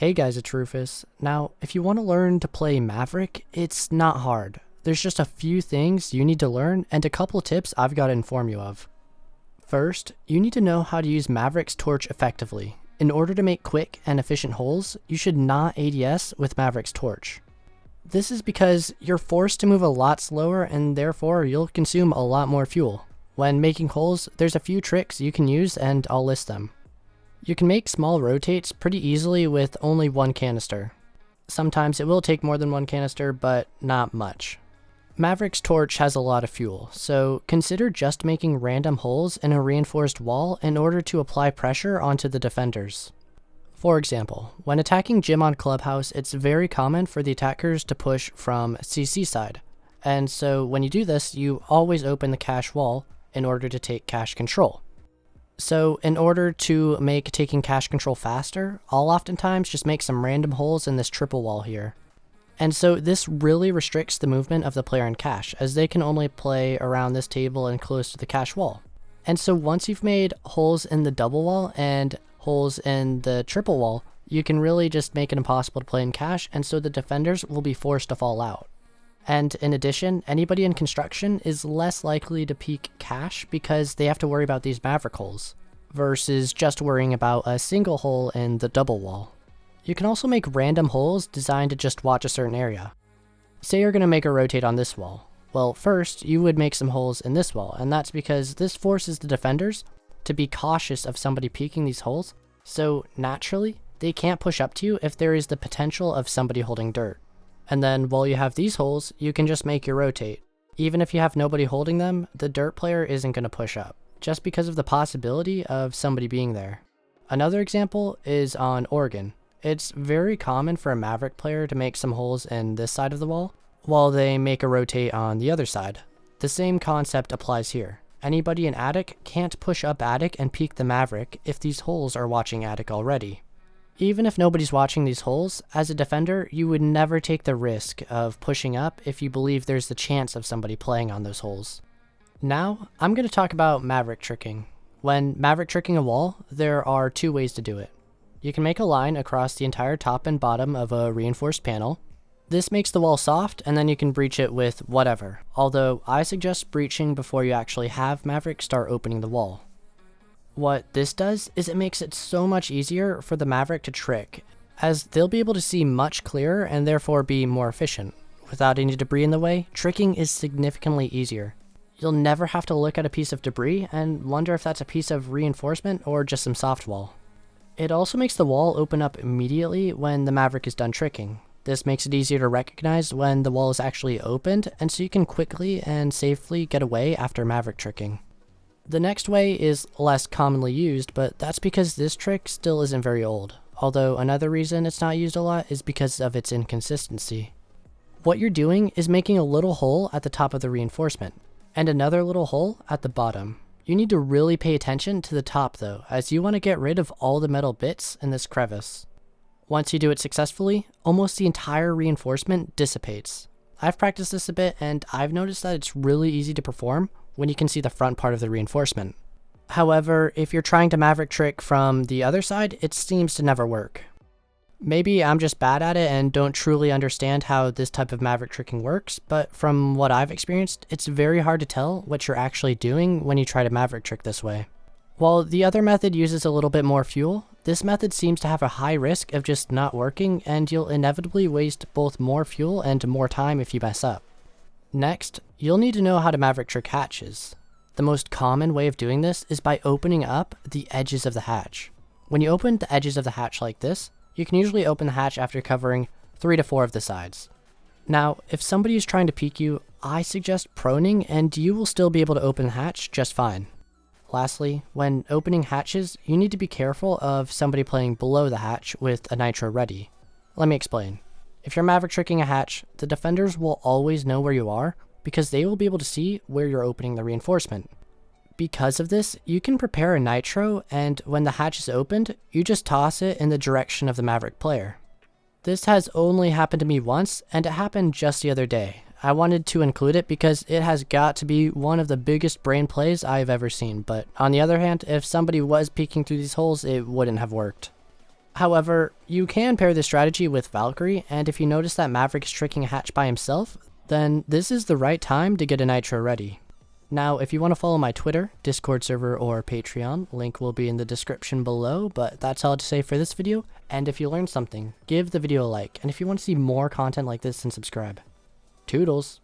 Hey guys, it's Rufus. Now, if you want to learn to play Maverick, it's not hard. There's just a few things you need to learn and a couple tips I've got to inform you of. First, you need to know how to use Maverick's torch effectively. In order to make quick and efficient holes, you should not ADS with Maverick's torch. This is because you're forced to move a lot slower and therefore you'll consume a lot more fuel. When making holes, there's a few tricks you can use and I'll list them. You can make small rotates pretty easily with only one canister. Sometimes it will take more than one canister, but not much. Maverick's torch has a lot of fuel, so consider just making random holes in a reinforced wall in order to apply pressure onto the defenders. For example, when attacking Gym on Clubhouse, it's very common for the attackers to push from CC side, and so when you do this, you always open the cache wall in order to take cache control. So in order to make taking cache control faster, I'll oftentimes just make some random holes in this triple wall here. And so this really restricts the movement of the player in cache, as they can only play around this table and close to the cache wall. And so once you've made holes in the double wall and holes in the triple wall, you can really just make it impossible to play in cache, and so the defenders will be forced to fall out. And in addition, anybody in construction is less likely to peek cache because they have to worry about these Maverick holes, versus just worrying about a single hole in the double wall. You can also make random holes designed to just watch a certain area. Say you're going to make a rotate on this wall. Well, first, you would make some holes in this wall, and that's because this forces the defenders to be cautious of somebody peeking these holes, so naturally, they can't push up to you if there is the potential of somebody holding dirt. And then while you have these holes, you can just make your rotate. Even if you have nobody holding them, the dirt player isn't going to push up, just because of the possibility of somebody being there. Another example is on Oregon. It's very common for a Maverick player to make some holes in this side of the wall, while they make a rotate on the other side. The same concept applies here. Anybody in Attic can't push up Attic and peek the Maverick if these holes are watching Attic already. Even if nobody's watching these holes, as a defender, you would never take the risk of pushing up if you believe there's the chance of somebody playing on those holes. Now, I'm going to talk about Maverick tricking. When Maverick tricking a wall, there are two ways to do it. You can make a line across the entire top and bottom of a reinforced panel. This makes the wall soft, and then you can breach it with whatever, although I suggest breaching before you actually have Maverick start opening the wall. What this does is it makes it so much easier for the Maverick to trick, as they'll be able to see much clearer and therefore be more efficient. Without any debris in the way, tricking is significantly easier. You'll never have to look at a piece of debris and wonder if that's a piece of reinforcement or just some soft wall. It also makes the wall open up immediately when the Maverick is done tricking. This makes it easier to recognize when the wall is actually opened, and so you can quickly and safely get away after Maverick tricking. The next way is less commonly used, but that's because this trick still isn't very old, although another reason it's not used a lot is because of its inconsistency. What you're doing is making a little hole at the top of the reinforcement, and another little hole at the bottom. You need to really pay attention to the top though, as you want to get rid of all the metal bits in this crevice. Once you do it successfully, almost the entire reinforcement dissipates. I've practiced this a bit, and I've noticed that it's really easy to perform when you can see the front part of the reinforcement. However, if you're trying to Maverick trick from the other side, it seems to never work. Maybe I'm just bad at it and don't truly understand how this type of Maverick tricking works, but from what I've experienced, it's very hard to tell what you're actually doing when you try to Maverick trick this way. While the other method uses a little bit more fuel, this method seems to have a high risk of just not working, and you'll inevitably waste both more fuel and more time if you mess up. Next, you'll need to know how to Maverick trick hatches. The most common way of doing this is by opening up the edges of the hatch. When you open the edges of the hatch like this, you can usually open the hatch after covering 3 to 4 of the sides. Now, if somebody is trying to peek you, I suggest proning and you will still be able to open the hatch just fine. Lastly, when opening hatches, you need to be careful of somebody playing below the hatch with a nitro ready. Let me explain. If you're Maverick tricking a hatch, the defenders will always know where you are because they will be able to see where you're opening the reinforcement. Because of this, you can prepare a nitro, and when the hatch is opened, you just toss it in the direction of the Maverick player. This has only happened to me once, and it happened just the other day. I wanted to include it because it has got to be one of the biggest brain plays I've ever seen, but on the other hand, if somebody was peeking through these holes, it wouldn't have worked. However, you can pair this strategy with Valkyrie, and if you notice that Maverick is tricking a hatch by himself, then this is the right time to get a Nitro ready. Now, if you want to follow my Twitter, Discord server, or Patreon, link will be in the description below, but that's all to say for this video, and if you learned something, give the video a like, and if you want to see more content like this, then subscribe. Toodles!